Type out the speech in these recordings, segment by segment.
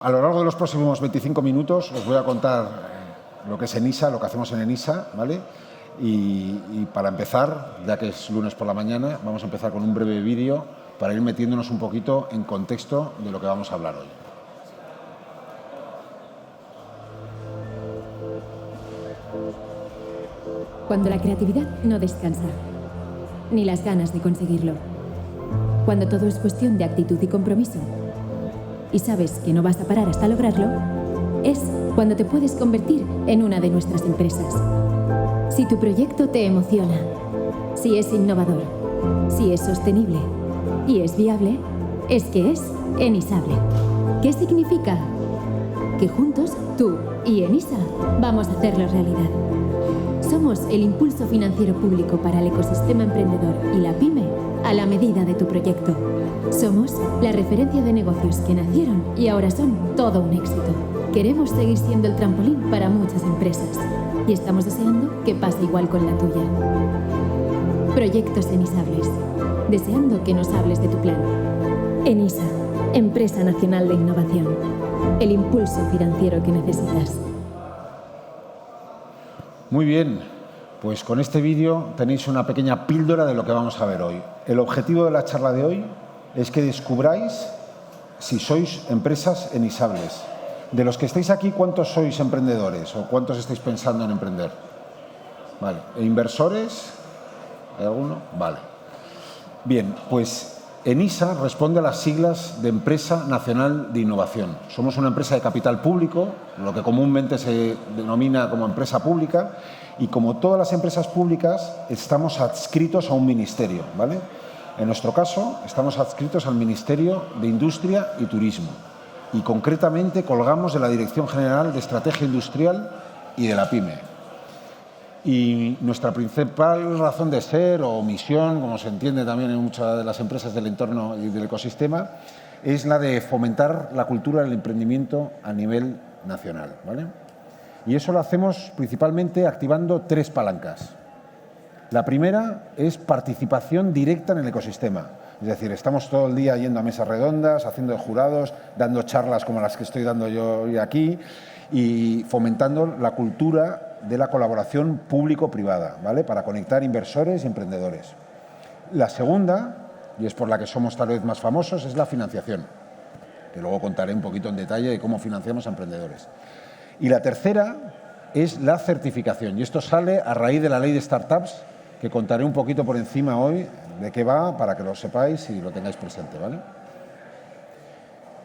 A lo largo de los próximos 25 minutos os voy a contar lo que es ENISA, lo que hacemos en ENISA, ¿vale? Y para empezar, ya que es lunes por la mañana, vamos a empezar con un breve vídeo para ir metiéndonos un poquito en contexto de lo que vamos a hablar hoy. Cuando la creatividad no descansa, ni las ganas de conseguirlo. Cuando todo es cuestión de actitud y compromiso, y sabes que no vas a parar hasta lograrlo, es cuando te puedes convertir en una de nuestras empresas. Si tu proyecto te emociona, si es innovador, si es sostenible y es viable, es que es Enisable. ¿Qué significa? Que juntos, tú y Enisa, vamos a hacerlo realidad. Somos el impulso financiero público para el ecosistema emprendedor y la pyme a la medida de tu proyecto. Somos la referencia de negocios que nacieron y ahora son todo un éxito. Queremos seguir siendo el trampolín para muchas empresas y estamos deseando que pase igual con la tuya. Proyectos Enisables. Deseando que nos hables de tu plan. Enisa, Empresa Nacional de Innovación. El impulso financiero que necesitas. Muy bien, pues con este vídeo tenéis una pequeña píldora de lo que vamos a ver hoy. El objetivo de la charla de hoy es que descubráis si sois empresas enisables. De los que estáis aquí, ¿cuántos sois emprendedores o cuántos estáis pensando en emprender? Vale. ¿E inversores? ¿Hay alguno? Vale. Bien, pues ENISA responde a las siglas de Empresa Nacional de Innovación. Somos una empresa de capital público, lo que comúnmente se denomina como empresa pública, y como todas las empresas públicas estamos adscritos a un ministerio, ¿vale? En nuestro caso, estamos adscritos al Ministerio de Industria y Turismo y concretamente colgamos de la Dirección General de Estrategia Industrial y de la PYME. Y nuestra principal razón de ser o misión, como se entiende también en muchas de las empresas del entorno y del ecosistema, es la de fomentar la cultura del emprendimiento a nivel nacional, ¿vale? Y eso lo hacemos principalmente activando tres palancas. La primera es participación directa en el ecosistema. Es decir, estamos todo el día yendo a mesas redondas, haciendo jurados, dando charlas como las que estoy dando yo hoy aquí y fomentando la cultura de la colaboración público-privada, ¿vale? Para conectar inversores y emprendedores. La segunda, y es por la que somos tal vez más famosos, es la financiación, que luego contaré un poquito en detalle de cómo financiamos a emprendedores. Y la tercera es la certificación, y esto sale a raíz de la ley de startups, que contaré un poquito por encima hoy de qué va, para que lo sepáis y lo tengáis presente, ¿vale?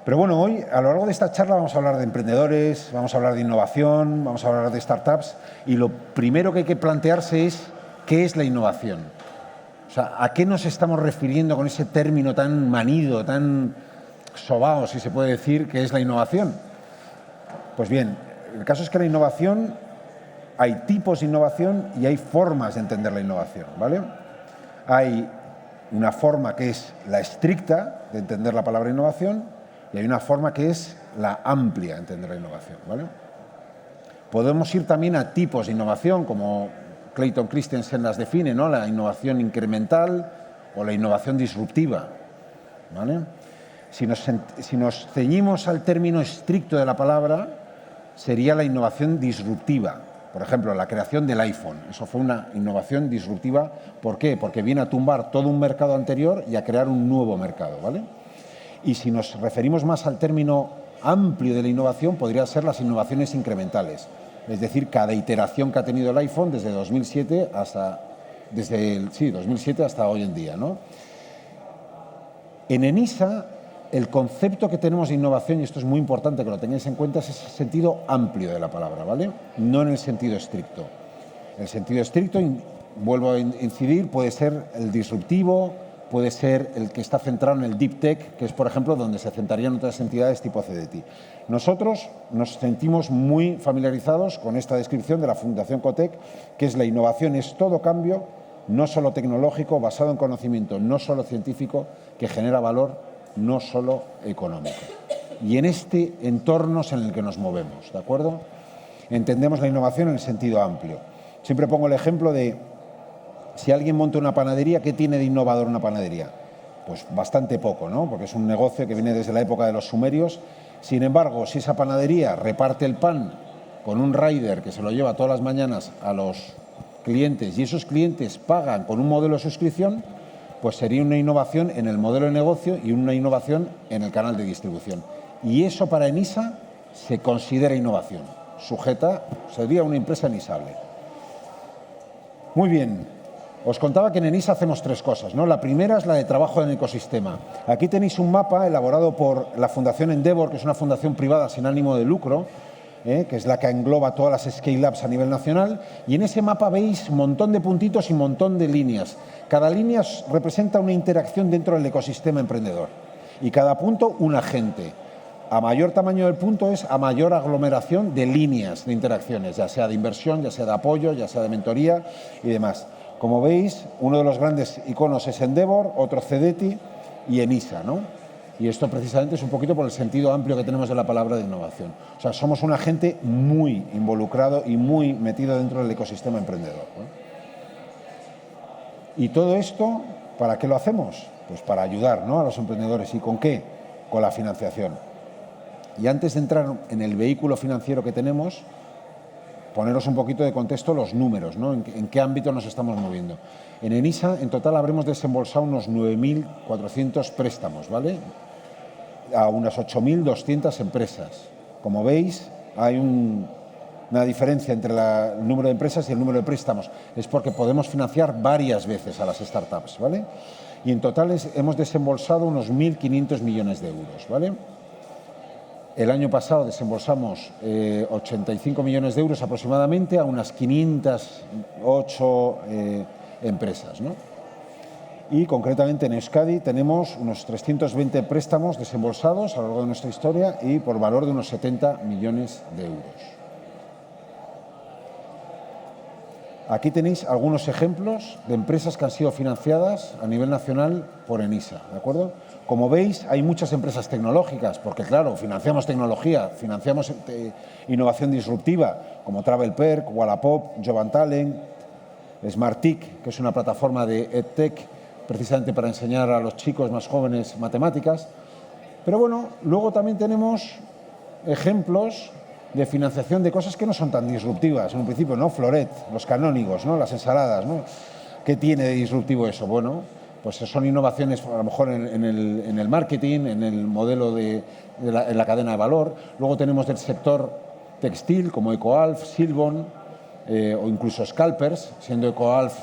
Pero bueno, hoy, a lo largo de esta charla, vamos a hablar de emprendedores, vamos a hablar de innovación, vamos a hablar de startups, y lo primero que hay que plantearse es ¿qué es la innovación? O sea, ¿a qué nos estamos refiriendo con ese término tan manido, tan sobao, si se puede decir, que es la innovación? Pues bien, el caso es que la innovación, hay tipos de innovación y hay formas de entender la innovación, ¿vale? Hay una forma que es la estricta de entender la palabra innovación y hay una forma que es la amplia de entender la innovación, ¿vale? Podemos ir también a tipos de innovación, como Clayton Christensen las define, ¿no? La innovación incremental o la innovación disruptiva, ¿vale? Si nos ceñimos al término estricto de la palabra, sería la innovación disruptiva. Por ejemplo, la creación del iPhone. Eso fue una innovación disruptiva. ¿Por qué? Porque viene a tumbar todo un mercado anterior y a crear un nuevo mercado, ¿vale? Y si nos referimos más al término amplio de la innovación, podrían ser las innovaciones incrementales. Es decir, cada iteración que ha tenido el iPhone desde 2007 hasta, 2007 hasta hoy en día, ¿no? En ENISA, el concepto que tenemos de innovación, y esto es muy importante que lo tengáis en cuenta, es ese sentido amplio de la palabra, ¿vale? No en el sentido estricto. El sentido estricto, vuelvo a incidir, puede ser el disruptivo, puede ser el que está centrado en el deep tech, que es, por ejemplo, donde se centrarían otras entidades tipo CDT. Nosotros nos sentimos muy familiarizados con esta descripción de la Fundación Cotec, que es la innovación es todo cambio, no solo tecnológico, basado en conocimiento, no solo científico, que genera valor, no solo económico. Y en este entorno es en el que nos movemos, ¿de acuerdo? Entendemos la innovación en el sentido amplio. Siempre pongo el ejemplo de si alguien monta una panadería, ¿qué tiene de innovador una panadería? Pues bastante poco, ¿no? Porque es un negocio que viene desde la época de los sumerios. Sin embargo, si esa panadería reparte el pan con un rider que se lo lleva todas las mañanas a los clientes y esos clientes pagan con un modelo de suscripción, pues sería una innovación en el modelo de negocio y una innovación en el canal de distribución. Y eso para Enisa se considera innovación. Sería una empresa enisable. Muy bien. Os contaba que en Enisa hacemos 3 cosas, ¿no? La primera es la de trabajo en el ecosistema. Aquí tenéis un mapa elaborado por la Fundación Endeavor, que es una fundación privada sin ánimo de lucro, que es la que engloba todas las scale-ups a nivel nacional, y en ese mapa veis un montón de puntitos y un montón de líneas. Cada línea representa una interacción dentro del ecosistema emprendedor y cada punto un agente. A mayor tamaño del punto es a mayor aglomeración de líneas de interacciones, ya sea de inversión, ya sea de apoyo, ya sea de mentoría y demás. Como veis, uno de los grandes iconos es Endeavor, otro Cedeti y Enisa, ¿no? Y esto precisamente es un poquito por el sentido amplio que tenemos de la palabra de innovación. O sea, somos un agente muy involucrado y muy metido dentro del ecosistema emprendedor, ¿no? Y todo esto, ¿para qué lo hacemos? Pues para ayudar, ¿no?, a los emprendedores. ¿Y con qué? Con la financiación. Y antes de entrar en el vehículo financiero que tenemos, poneros un poquito de contexto los números, ¿no? En qué ámbito nos estamos moviendo. En Enisa, en total, habremos desembolsado unos 9.400 préstamos, ¿vale?, a unas 8.200 empresas. Como veis, hay una diferencia entre el número de empresas y el número de préstamos. Es porque podemos financiar varias veces a las startups, ¿vale? Y en total hemos desembolsado unos 1.500 millones de euros, ¿vale? El año pasado desembolsamos 85 millones de euros aproximadamente a unas 508 empresas, ¿no? Y concretamente en Euskadi tenemos unos 320 préstamos desembolsados a lo largo de nuestra historia y por valor de unos 70 millones de euros. Aquí tenéis algunos ejemplos de empresas que han sido financiadas a nivel nacional por Enisa, ¿de acuerdo? Como veis, hay muchas empresas tecnológicas, porque claro, financiamos tecnología, financiamos innovación disruptiva, como TravelPerk, Wallapop, Jovan Talent, Smarttic, que es una plataforma de EdTech, precisamente para enseñar a los chicos más jóvenes matemáticas. Pero bueno, luego también tenemos ejemplos de financiación de cosas que no son tan disruptivas. En un principio, ¿no? Floret, los canónigos, ¿no?, las ensaladas, ¿no? ¿Qué tiene de disruptivo eso? Bueno, pues son innovaciones a lo mejor en el marketing, en el modelo en la cadena de valor. Luego tenemos del sector textil, como Ecoalf, Silbon, o incluso Scalpers, siendo Ecoalf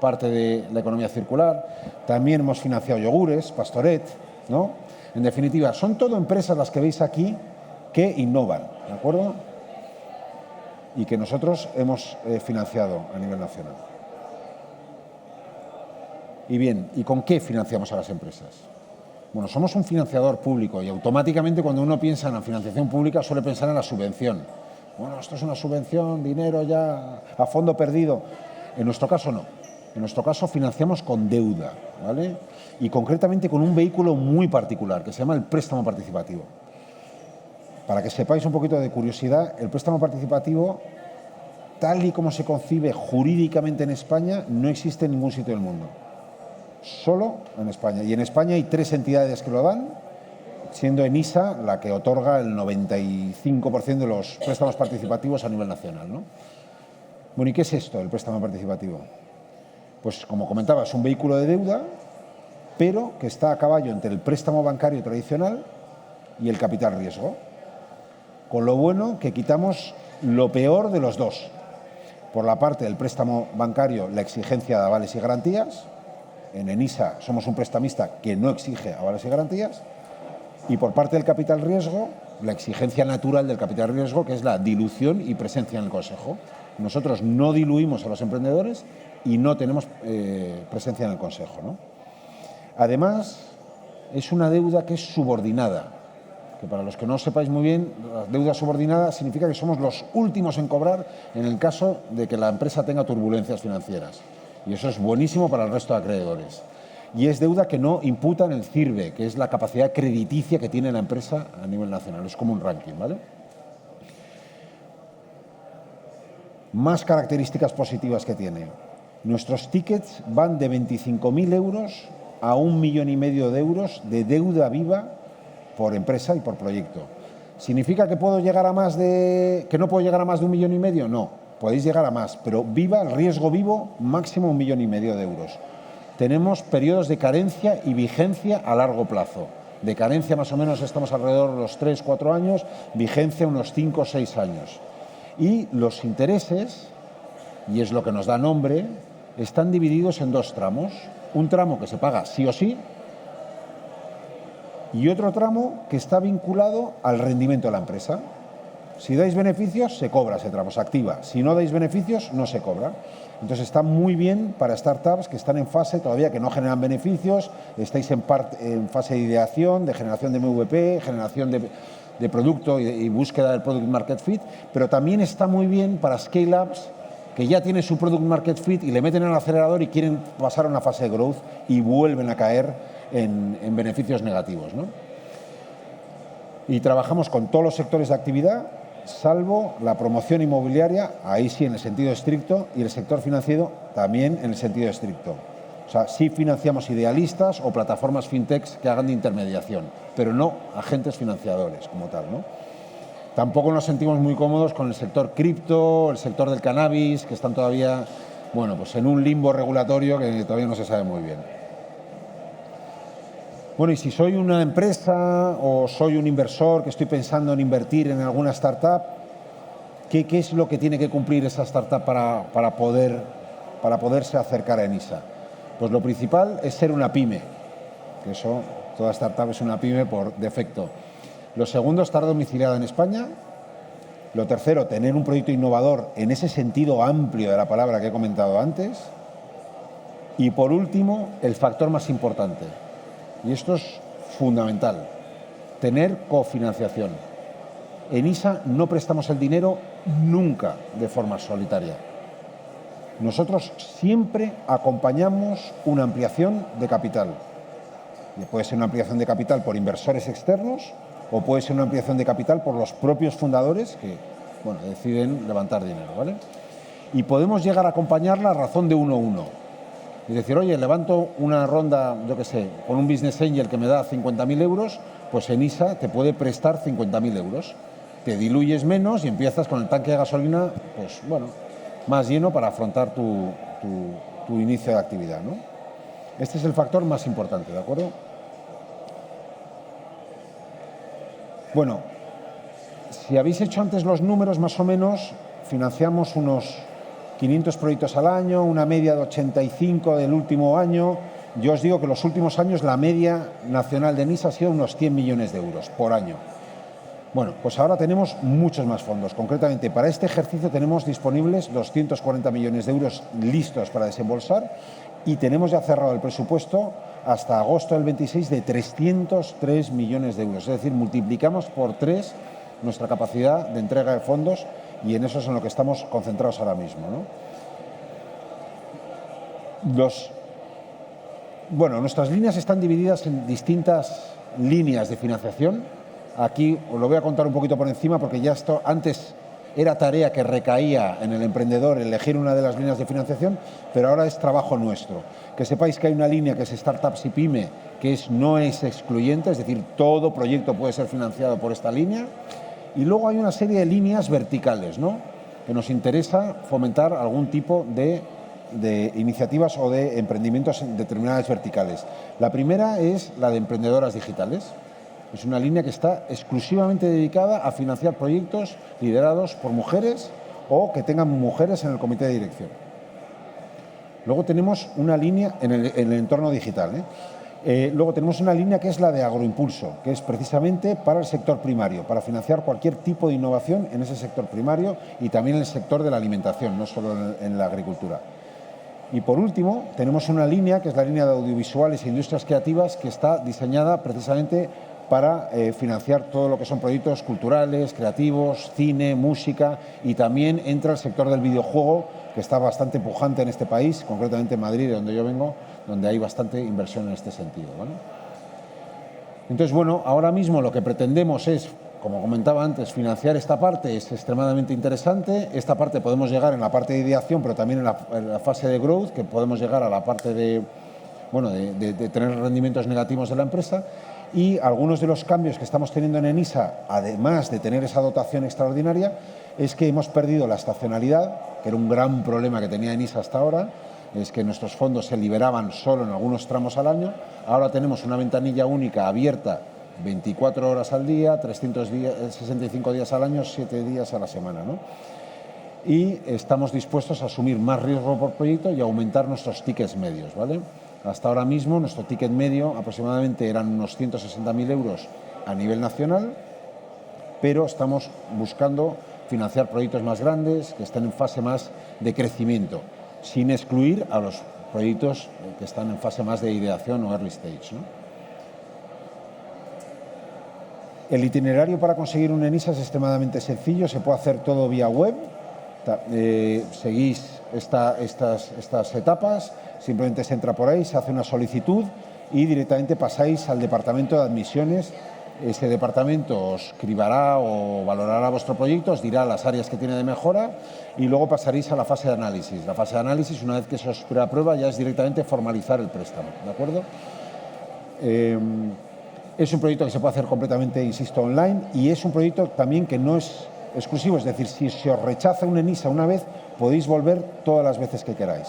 parte de la economía circular. También hemos financiado yogures, Pastoret, ¿no? En definitiva, son todo empresas las que veis aquí que innovan, ¿de acuerdo? Y que nosotros hemos financiado a nivel nacional. Y bien, ¿y con qué financiamos a las empresas? Bueno, somos un financiador público y automáticamente cuando uno piensa en la financiación pública suele pensar en la subvención. Bueno, esto es una subvención, dinero ya a fondo perdido. En nuestro caso no. En nuestro caso financiamos con deuda, ¿vale? Y concretamente con un vehículo muy particular que se llama el préstamo participativo. Para que sepáis un poquito de curiosidad, el préstamo participativo, tal y como se concibe jurídicamente en España, no existe en ningún sitio del mundo. Solo en España. Y en España hay 3 entidades que lo dan, siendo Enisa la que otorga el 95% de los préstamos participativos a nivel nacional, ¿no? Bueno, ¿y qué es esto, el préstamo participativo? Pues, como comentaba, es un vehículo de deuda, pero que está a caballo entre el préstamo bancario tradicional y el capital riesgo. Con lo bueno que quitamos lo peor de los dos. Por la parte del préstamo bancario, la exigencia de avales y garantías. En Enisa somos un prestamista que no exige avales y garantías. Y por parte del capital riesgo, la exigencia natural del capital riesgo, que es la dilución y presencia en el consejo. Nosotros no diluimos a los emprendedores y no tenemos presencia en el consejo, ¿no? Además, es una deuda que es subordinada, que para los que no sepáis muy bien, la deuda subordinada significa que somos los últimos en cobrar en el caso de que la empresa tenga turbulencias financieras. Y eso es buenísimo para el resto de acreedores. Y es deuda que no imputa en el CIRBE, que es la capacidad crediticia que tiene la empresa a nivel nacional. Es como un ranking, ¿vale? Más características positivas que tiene. Nuestros tickets van de 25.000 euros a 1,5 millones de euros de deuda viva por empresa y por proyecto. ¿Significa que que no puedo llegar a más de 1,5 millones? No, podéis llegar a más, pero viva el riesgo vivo, máximo 1,5 millones de euros. Tenemos periodos de carencia y vigencia a largo plazo. De carencia más o menos estamos alrededor de los 3-4 años, vigencia unos 5 o 6 años. Y los intereses, y es lo que nos da nombre, están divididos en 2 tramos. Un tramo que se paga sí o sí y otro tramo que está vinculado al rendimiento de la empresa. Si dais beneficios, se cobra ese tramo, se activa. Si no dais beneficios, no se cobra. Entonces está muy bien para startups que están en fase todavía que no generan beneficios, estáis en fase de ideación, de generación de MVP, generación de producto y búsqueda del product market fit, pero también está muy bien para scale-ups que ya tienen su product market fit y le meten en el acelerador y quieren pasar a una fase de growth y vuelven a caer en beneficios negativos, ¿no? Y trabajamos con todos los sectores de actividad, salvo la promoción inmobiliaria, ahí sí en el sentido estricto, y el sector financiero también en el sentido estricto. O sea, sí financiamos idealistas o plataformas fintechs que hagan de intermediación, pero no agentes financiadores como tal, ¿no? Tampoco nos sentimos muy cómodos con el sector cripto, el sector del cannabis, que están todavía, bueno, pues en un limbo regulatorio que todavía no se sabe muy bien. Bueno, y si soy una empresa o soy un inversor que estoy pensando en invertir en alguna startup, ¿qué es lo que tiene que cumplir esa startup para poderse acercar a ENISA? Pues lo principal es ser una pyme, que eso, toda startup es una pyme por defecto. Lo segundo, estar domiciliada en España. Lo tercero, tener un proyecto innovador en ese sentido amplio de la palabra que he comentado antes. Y por último, el factor más importante, y esto es fundamental, tener cofinanciación. En ENISA no prestamos el dinero nunca de forma solitaria. Nosotros siempre acompañamos una ampliación de capital. Y puede ser una ampliación de capital por inversores externos o puede ser una ampliación de capital por los propios fundadores que, bueno, deciden levantar dinero, ¿vale? Y podemos llegar a acompañarla a razón de 1-1. Es decir, oye, levanto una ronda, yo qué sé, con un business angel que me da 50.000 euros, pues ENISA te puede prestar 50.000 euros. Te diluyes menos y empiezas con el tanque de gasolina, pues bueno, más lleno para afrontar tu inicio de actividad, ¿no? Este es el factor más importante, ¿de acuerdo? Bueno, si habéis hecho antes los números, más o menos, financiamos unos 500 proyectos al año, una media de 85 del último año. Yo os digo que los últimos años la media nacional de ENISA ha sido unos 100 millones de euros por año. Bueno, pues ahora tenemos muchos más fondos. Concretamente, para este ejercicio tenemos disponibles 240 millones de euros listos para desembolsar y tenemos ya cerrado el presupuesto hasta agosto del 26 de 303 millones de euros. Es decir, multiplicamos por 3 nuestra capacidad de entrega de fondos y en eso es en lo que estamos concentrados ahora mismo, ¿no? Nuestras líneas están divididas en distintas líneas de financiación. Aquí os lo voy a contar un poquito por encima porque ya esto antes era tarea que recaía en el emprendedor elegir una de las líneas de financiación, pero ahora es trabajo nuestro. Que sepáis que hay una línea que es Startups y Pyme, que no es excluyente, es decir, todo proyecto puede ser financiado por esta línea. Y luego hay una serie de líneas verticales, ¿no? Que nos interesa fomentar algún tipo de iniciativas o de emprendimientos en determinadas verticales. La primera es la de emprendedoras digitales. Es una línea que está exclusivamente dedicada a financiar proyectos liderados por mujeres o que tengan mujeres en el comité de dirección. Luego tenemos una línea en el entorno digital, luego tenemos una línea que es la de agroimpulso, que es precisamente para el sector primario, para financiar cualquier tipo de innovación en ese sector primario y también en el sector de la alimentación, no solo en la agricultura. Y por último, tenemos una línea que es la línea de audiovisuales e industrias creativas que está diseñada precisamente para financiar todo lo que son proyectos culturales, creativos, cine, música y también entra el sector del videojuego que está bastante pujante en este país, concretamente en Madrid, de donde yo vengo, donde hay bastante inversión en este sentido, ¿vale? Entonces, bueno, ahora mismo lo que pretendemos es, como comentaba antes, financiar esta parte es extremadamente interesante. Esta parte podemos llegar en la parte de ideación, pero también en la fase de growth, que podemos llegar a la parte de tener rendimientos negativos de la empresa. Y algunos de los cambios que estamos teniendo en ENISA, además de tener esa dotación extraordinaria, es que hemos perdido la estacionalidad, que era un gran problema que tenía ENISA hasta ahora, es que nuestros fondos se liberaban solo en algunos tramos al año. Ahora tenemos una ventanilla única abierta 24 horas al día, 365 días al año, 7 días a la semana, ¿no? Y estamos dispuestos a asumir más riesgo por proyecto y aumentar nuestros tickets medios, ¿vale? Hasta ahora mismo nuestro ticket medio aproximadamente eran unos 160.000 euros a nivel nacional, pero estamos buscando financiar proyectos más grandes que estén en fase más de crecimiento, sin excluir a los proyectos que están en fase más de ideación o early stage, ¿no? El itinerario para conseguir un ENISA es extremadamente sencillo, se puede hacer todo vía web. Seguís estas etapas, simplemente se entra por ahí, se hace una solicitud y directamente pasáis al departamento de admisiones. Ese departamento os cribará o valorará vuestro proyecto, os dirá las áreas que tiene de mejora y luego pasaréis a la fase de análisis. La fase de análisis, una vez que se os aprueba, ya es directamente formalizar el préstamo, ¿de acuerdo? Es un proyecto que se puede hacer completamente, insisto, online, y es un proyecto también que no es exclusivo, es decir, si se os rechaza un ENISA una vez, podéis volver todas las veces que queráis.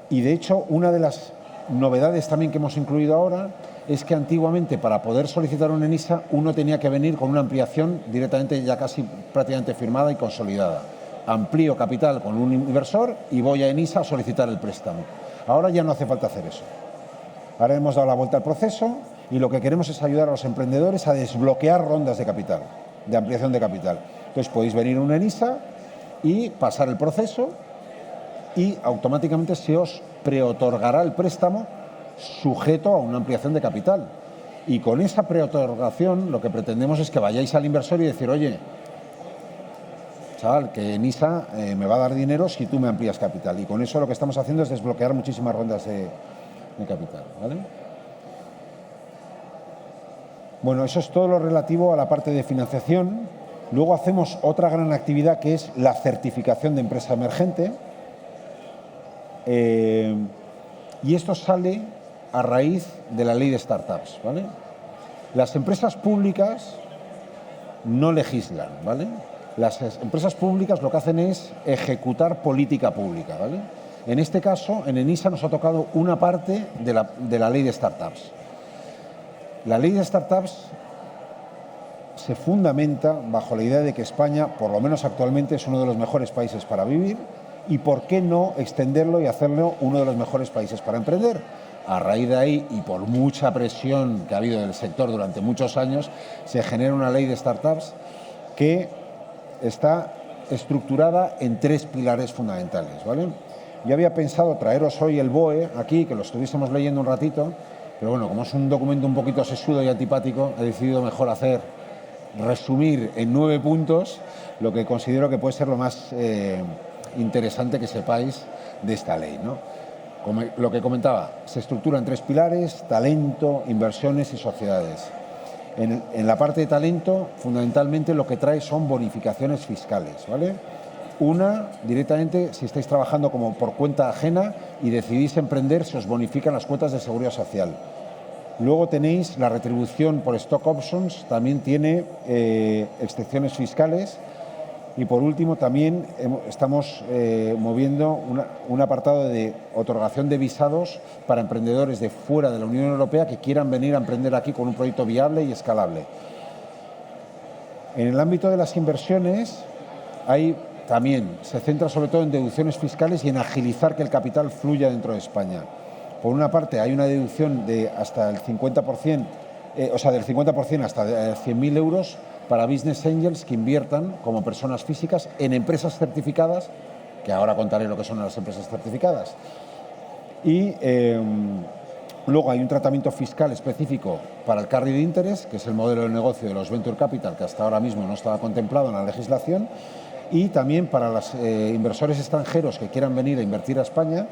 Y de hecho, una de las novedades también que hemos incluido ahora es que antiguamente para poder solicitar un ENISA uno tenía que venir con una ampliación directamente ya casi prácticamente firmada y consolidada. Amplío capital con un inversor y voy a ENISA a solicitar el préstamo. Ahora ya no hace falta hacer eso. Ahora hemos dado la vuelta al proceso y lo que queremos es ayudar a los emprendedores a desbloquear rondas de capital, de ampliación de capital. Entonces podéis venir a un ENISA y pasar el proceso y automáticamente se os preotorgará el préstamo sujeto a una ampliación de capital. Y con esa preotorgación lo que pretendemos es que vayáis al inversor y decir, oye, chaval, que ENISA me va a dar dinero si tú me amplías capital. Y con eso lo que estamos haciendo es desbloquear muchísimas rondas de capital, ¿vale? Bueno, eso es todo lo relativo a la parte de financiación. Luego hacemos otra gran actividad que es la certificación de empresa emergente. Y esto sale a raíz de la ley de startups, ¿vale? Las empresas públicas no legislan, ¿vale? Las empresas públicas lo que hacen es ejecutar política pública, ¿vale? En este caso, en ENISA nos ha tocado una parte de la ley de startups. La ley de startups se fundamenta bajo la idea de que España, por lo menos actualmente, es uno de los mejores países para vivir y por qué no extenderlo y hacerlo uno de los mejores países para emprender. A raíz de ahí, y por mucha presión que ha habido del sector durante muchos años, se genera una ley de startups que está estructurada en 3 pilares fundamentales, ¿vale? Yo había pensado traeros hoy el BOE aquí, que lo estuviésemos leyendo un ratito, pero bueno, como es un documento un poquito sesudo y antipático, he decidido mejor resumir en 9 puntos lo que considero que puede ser lo más interesante que sepáis de esta ley, ¿no? Como lo que comentaba, se estructura en 3 pilares: talento, inversiones y sociedades. En la parte de talento, fundamentalmente lo que trae son bonificaciones fiscales, ¿vale? Una, directamente, si estáis trabajando como por cuenta ajena y decidís emprender, se os bonifican las cuotas de seguridad social. Luego tenéis la retribución por stock options, también tiene excepciones fiscales. Y por último, también estamos moviendo un apartado de otorgación de visados para emprendedores de fuera de la Unión Europea que quieran venir a emprender aquí con un proyecto viable y escalable. En el ámbito de las inversiones, también se centra sobre todo en deducciones fiscales y en agilizar que el capital fluya dentro de España. Por una parte, hay una deducción de hasta el 50%, del 50% hasta 100.000 euros para business angels que inviertan como personas físicas en empresas certificadas, que ahora contaré lo que son las empresas certificadas. Y luego hay un tratamiento fiscal específico para el carried interest, que es el modelo de negocio de los venture capital, que hasta ahora mismo no estaba contemplado en la legislación. Y también para los inversores extranjeros que quieran venir a invertir a España,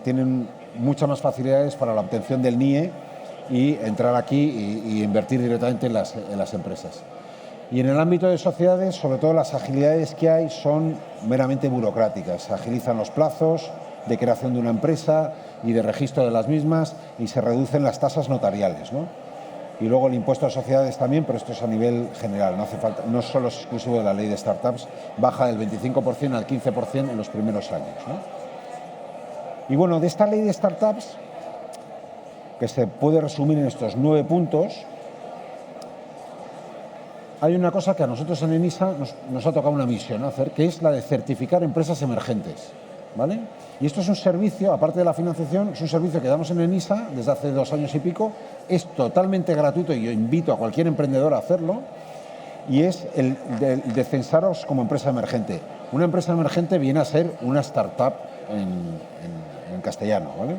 tienen muchas más facilidades para la obtención del NIE y entrar aquí y invertir directamente en las empresas. Y en el ámbito de sociedades, sobre todo las agilidades que hay son meramente burocráticas. Se agilizan los plazos de creación de una empresa y de registro de las mismas y se reducen las tasas notariales, ¿no? Y luego el impuesto a sociedades también, pero esto es a nivel general, no hace falta, no solo es exclusivo de la ley de startups, baja del 25% al 15% en los primeros años, ¿no? Y bueno, de esta ley de startups, que se puede resumir en estos 9 puntos, hay una cosa que a nosotros en ENISA nos ha tocado una misión, ¿no?, hacer, que es la de certificar empresas emergentes, ¿vale? Y esto es un servicio, aparte de la financiación, es un servicio que damos en ENISA desde hace 2 años y pico, es totalmente gratuito y yo invito a cualquier emprendedor a hacerlo, y es el de censaros como empresa emergente. Una empresa emergente viene a ser una startup en castellano, ¿vale?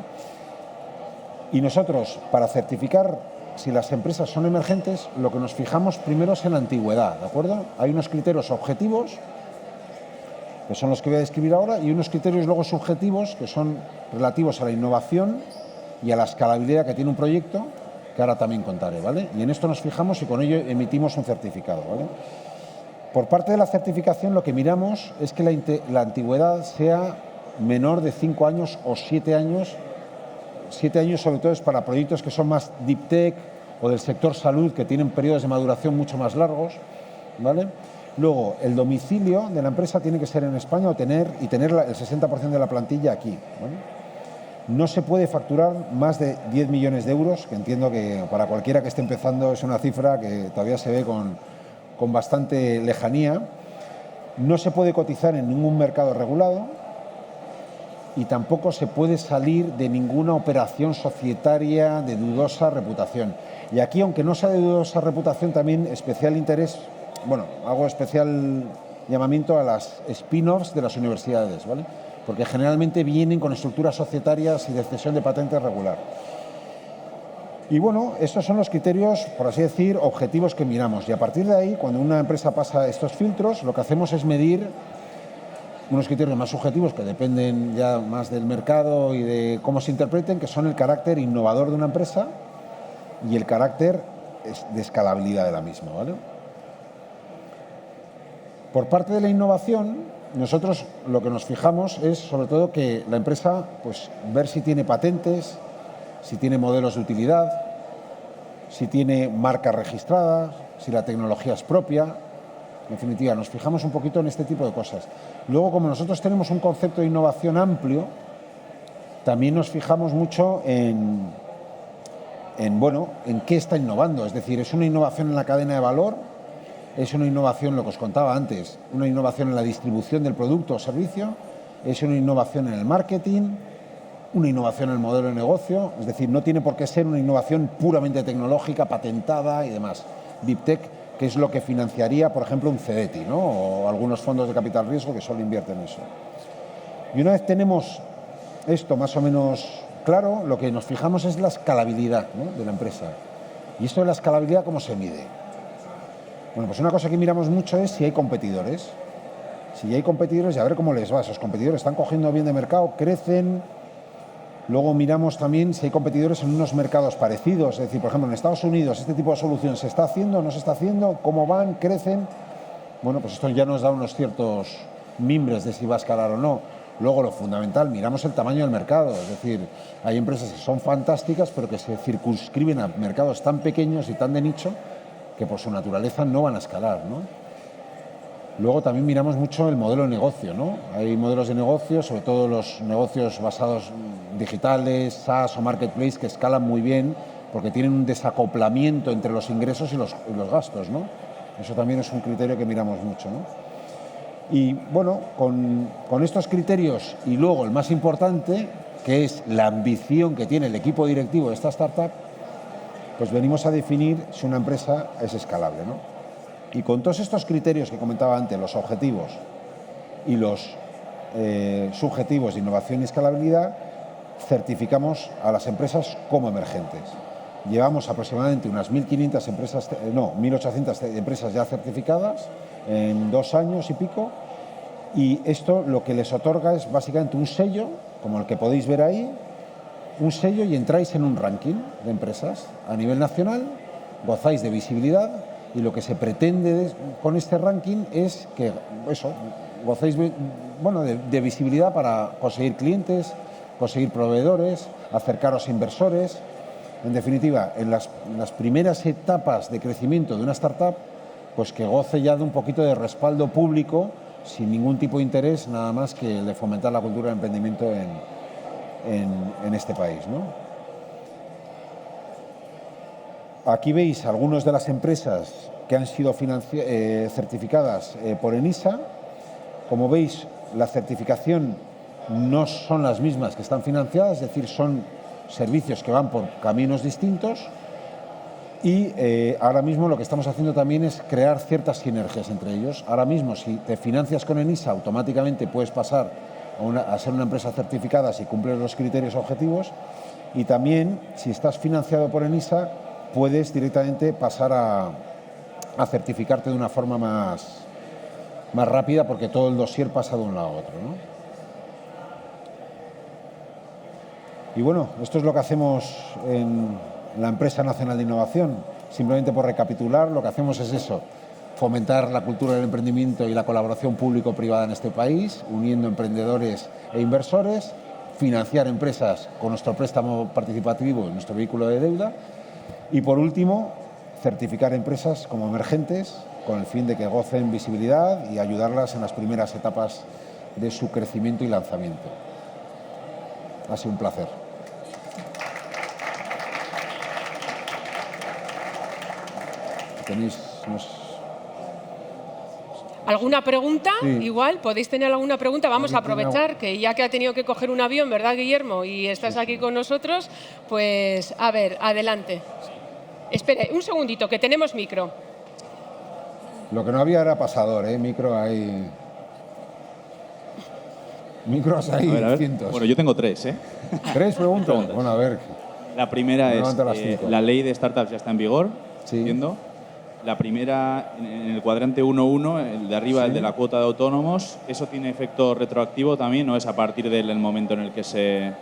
Y nosotros, para certificar si las empresas son emergentes, lo que nos fijamos primero es en la antigüedad, ¿de acuerdo? Hay unos criterios objetivos, que son los que voy a describir ahora, y unos criterios luego subjetivos, que son relativos a la innovación y a la escalabilidad que tiene un proyecto, que ahora también contaré, ¿vale? Y en esto nos fijamos y con ello emitimos un certificado, ¿vale? Por parte de la certificación, lo que miramos es que la antigüedad sea menor de 5 años o 7 años. 7 años sobre todo es para proyectos que son más deep tech o del sector salud, que tienen periodos de maduración mucho más largos, ¿vale? Luego, el domicilio de la empresa tiene que ser en España el 60% de la plantilla aquí, ¿vale? No se puede facturar más de 10 millones de euros, que entiendo que para cualquiera que esté empezando es una cifra que todavía se ve con bastante lejanía. No se puede cotizar en ningún mercado regulado, y tampoco se puede salir de ninguna operación societaria de dudosa reputación. Y aquí, aunque no sea de dudosa reputación, también especial interés, hago especial llamamiento a las spin-offs de las universidades, ¿vale? Porque generalmente vienen con estructuras societarias y de cesión de patentes regular. Y bueno, estos son los criterios, por así decir, objetivos que miramos. Y a partir de ahí, cuando una empresa pasa estos filtros, lo que hacemos es medir unos criterios más subjetivos que dependen ya más del mercado y de cómo se interpreten, que son el carácter innovador de una empresa y el carácter de escalabilidad de la misma, ¿vale? Por parte de la innovación, nosotros lo que nos fijamos es sobre todo que la empresa, pues, ver si tiene patentes, si tiene modelos de utilidad, si tiene marcas registradas, si la tecnología es propia. En definitiva, nos fijamos un poquito en este tipo de cosas. Luego, como nosotros tenemos un concepto de innovación amplio, también nos fijamos mucho en qué está innovando. Es decir, ¿es una innovación en la cadena de valor? ¿Es una innovación, lo que os contaba antes, una innovación en la distribución del producto o servicio? ¿Es una innovación en el marketing? ¿Una innovación en el modelo de negocio? Es decir, no tiene por qué ser una innovación puramente tecnológica, patentada y demás. Deep Tech, que es lo que financiaría, por ejemplo, un CEDETI, ¿no? O algunos fondos de capital riesgo que solo invierten en eso. Y una vez tenemos esto más o menos claro, lo que nos fijamos es la escalabilidad, ¿no?, de la empresa. ¿Y esto de la escalabilidad cómo se mide? Bueno, pues una cosa que miramos mucho es si hay competidores. Si hay competidores, y a ver cómo les va. Esos competidores están cogiendo bien de mercado, crecen. Luego miramos también si hay competidores en unos mercados parecidos, es decir, por ejemplo, en Estados Unidos este tipo de solución se está haciendo, no se está haciendo, cómo van, crecen. Bueno, pues esto ya nos da unos ciertos mimbres de si va a escalar o no. Luego, lo fundamental, miramos el tamaño del mercado, es decir, hay empresas que son fantásticas, pero que se circunscriben a mercados tan pequeños y tan de nicho que por su naturaleza no van a escalar, ¿no? Luego también miramos mucho el modelo de negocio, ¿no? Hay modelos de negocio, sobre todo los negocios basados digitales, SaaS o marketplace, que escalan muy bien porque tienen un desacoplamiento entre los ingresos y los gastos, ¿no? Eso también es un criterio que miramos mucho, ¿no? Y bueno, con estos criterios y luego el más importante, que es la ambición que tiene el equipo directivo de esta startup, pues venimos a definir si una empresa es escalable, ¿no? Y con todos estos criterios que comentaba antes, los objetivos y los subjetivos de innovación y escalabilidad, certificamos a las empresas como emergentes. Llevamos aproximadamente unas 1.800 empresas ya certificadas en 2 años y pico, y esto lo que les otorga es básicamente un sello, como el que podéis ver ahí, un sello, y entráis en un ranking de empresas a nivel nacional, gozáis de visibilidad. Y lo que se pretende con este ranking es que gocéis de visibilidad para conseguir clientes, conseguir proveedores, acercaros a inversores. En definitiva, en las primeras etapas de crecimiento de una startup, pues que goce ya de un poquito de respaldo público, sin ningún tipo de interés, nada más que el de fomentar la cultura del emprendimiento en este país, ¿no? Aquí veis algunas de las empresas que han sido certificadas por ENISA. Como veis, la certificación no son las mismas que están financiadas, es decir, son servicios que van por caminos distintos y ahora mismo lo que estamos haciendo también es crear ciertas sinergias entre ellos. Ahora mismo, si te financias con ENISA, automáticamente puedes pasar a ser una empresa certificada si cumples los criterios objetivos, y también, si estás financiado por ENISA, puedes directamente pasar a certificarte de una forma más rápida, porque todo el dossier pasa de un lado a otro, ¿no? Y bueno, esto es lo que hacemos en la Empresa Nacional de Innovación. Simplemente por recapitular, lo que hacemos es eso: fomentar la cultura del emprendimiento y la colaboración público-privada en este país, uniendo emprendedores e inversores, financiar empresas con nuestro préstamo participativo, nuestro vehículo de deuda, y por último, certificar empresas como emergentes con el fin de que gocen visibilidad y ayudarlas en las primeras etapas de su crecimiento y lanzamiento. Ha sido un placer. ¿Tenéis ¿Alguna pregunta? Sí. Igual, ¿podéis tener alguna pregunta? Vamos a aprovechar que ya que ha tenido que coger un avión, ¿verdad, Guillermo? Y estás aquí con nosotros, pues a ver, adelante. Espere, un segundito, que tenemos micro. Lo que no había era pasador, ¿eh? Micros hay A ver. cientos. Bueno, yo tengo 3, ¿eh? 3 preguntas. Bueno, a ver. La primera es, Levanta las 5. la ley de startups ya está en vigor, Sí. entiendo. La primera, en el cuadrante 1.1, el de arriba, Sí. el de la cuota de autónomos, ¿eso tiene efecto retroactivo también o es a partir del momento en el que se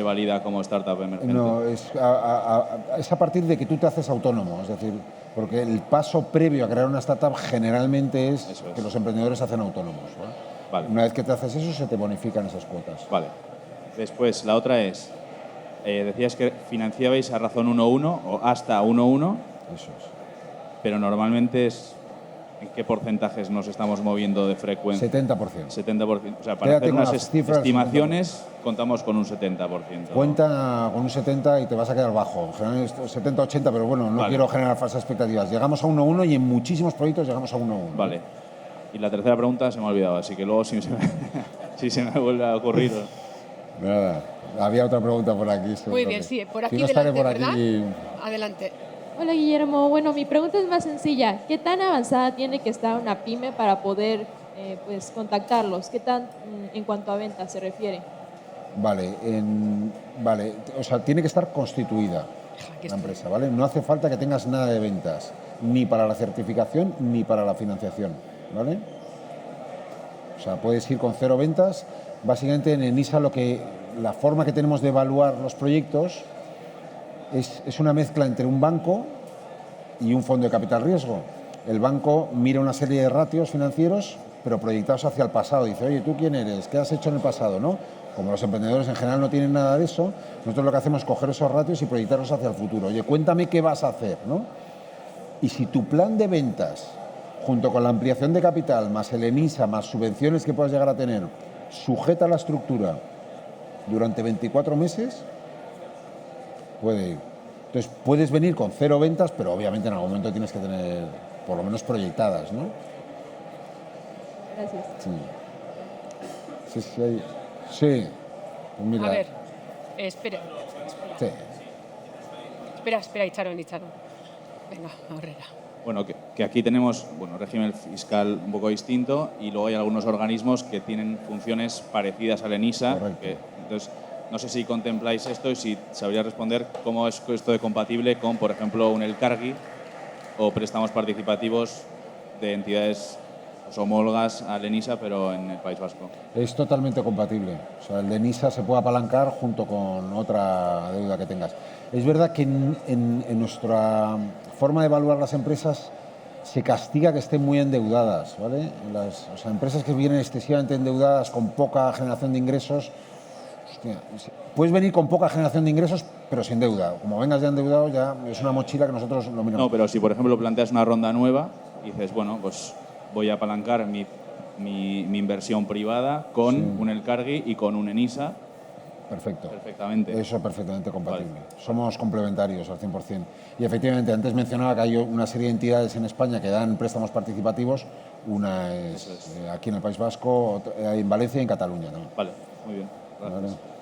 valida como startup emergente? No, es a partir de que tú te haces autónomo, es decir, porque el paso previo a crear una startup generalmente es Eso es. que los emprendedores se hacen autónomos, ¿no? Vale. Una vez que te haces eso, se te bonifican esas cuotas. Vale. Después, la otra es, decías que financiabais a razón 1.1 o hasta 1.1, Eso es. pero normalmente es ¿en qué porcentajes nos estamos moviendo de frecuencia? 70%. 70%. O sea, para Quédate hacer con unas las cifras, estimaciones contamos con un 70%. Cuenta con un 70 y te vas a quedar bajo. Generalmente 70-80, pero bueno, no Vale. quiero generar falsas expectativas. Llegamos a 1.1 y en muchísimos proyectos llegamos a 1.1. Vale. Y la tercera pregunta se me ha olvidado, así que luego si se me vuelve a ocurrir... Nada. Había otra pregunta por aquí. Muy bien, sí, por aquí Si no estaré delante, por aquí. ¿verdad? Adelante. Hola Guillermo, bueno, mi pregunta es más sencilla. ¿Qué tan avanzada tiene que estar una pyme para poder pues, contactarlos? ¿Qué tan en cuanto a ventas se refiere? Vale, o sea, tiene que estar constituida la empresa, ¿vale? No hace falta que tengas nada de ventas, ni para la certificación ni para la financiación, ¿vale? O sea, puedes ir con 0 ventas. Básicamente en ENISA la forma que tenemos de evaluar los proyectos es una mezcla entre un banco y un fondo de capital riesgo. El banco mira una serie de ratios financieros, pero proyectados hacia el pasado. Dice, oye, ¿tú quién eres? ¿Qué has hecho en el pasado? ¿No? Como los emprendedores en general no tienen nada de eso, nosotros lo que hacemos es coger esos ratios y proyectarlos hacia el futuro. Oye, cuéntame qué vas a hacer, ¿no? Y si tu plan de ventas, junto con la ampliación de capital, más el ENISA, más subvenciones que puedas llegar a tener, sujeta la estructura durante 24 meses, puede ir. Entonces, puedes venir con 0 ventas, pero obviamente en algún momento tienes que tener, por lo menos, proyectadas, ¿no? Gracias. Sí. Sí. Pues mira, A ver, espera. sí. Espera, Icharon. Venga, Herrera. Bueno, que aquí tenemos régimen fiscal un poco distinto y luego hay algunos organismos que tienen funciones parecidas al ENISA. Correcto. Entonces, no sé si contempláis esto y si sabría responder cómo es esto de compatible con, por ejemplo, un Elkargi o préstamos participativos de entidades homólogas al ENISA, pero en el País Vasco. Es totalmente compatible. O sea, el de ENISA se puede apalancar junto con otra deuda que tengas. Es verdad que en nuestra forma de evaluar las empresas se castiga que estén muy endeudadas, ¿vale? Empresas que vienen excesivamente endeudadas con poca generación de ingresos, hostia, puedes venir con poca generación de ingresos, pero sin deuda. Como vengas ya endeudado, ya es una mochila que nosotros lo miramos. No, pero si por ejemplo planteas una ronda nueva y dices, bueno, pues voy a apalancar mi inversión privada con un Elkargi y con un Enisa. Perfecto. Perfectamente. Eso es perfectamente compatible. Vale. Somos complementarios al 100%. Y efectivamente, antes mencionaba que hay una serie de entidades en España que dan préstamos participativos. Una es aquí en el País Vasco, en Valencia y en Cataluña también. Vale, muy bien. Gracias. Vale.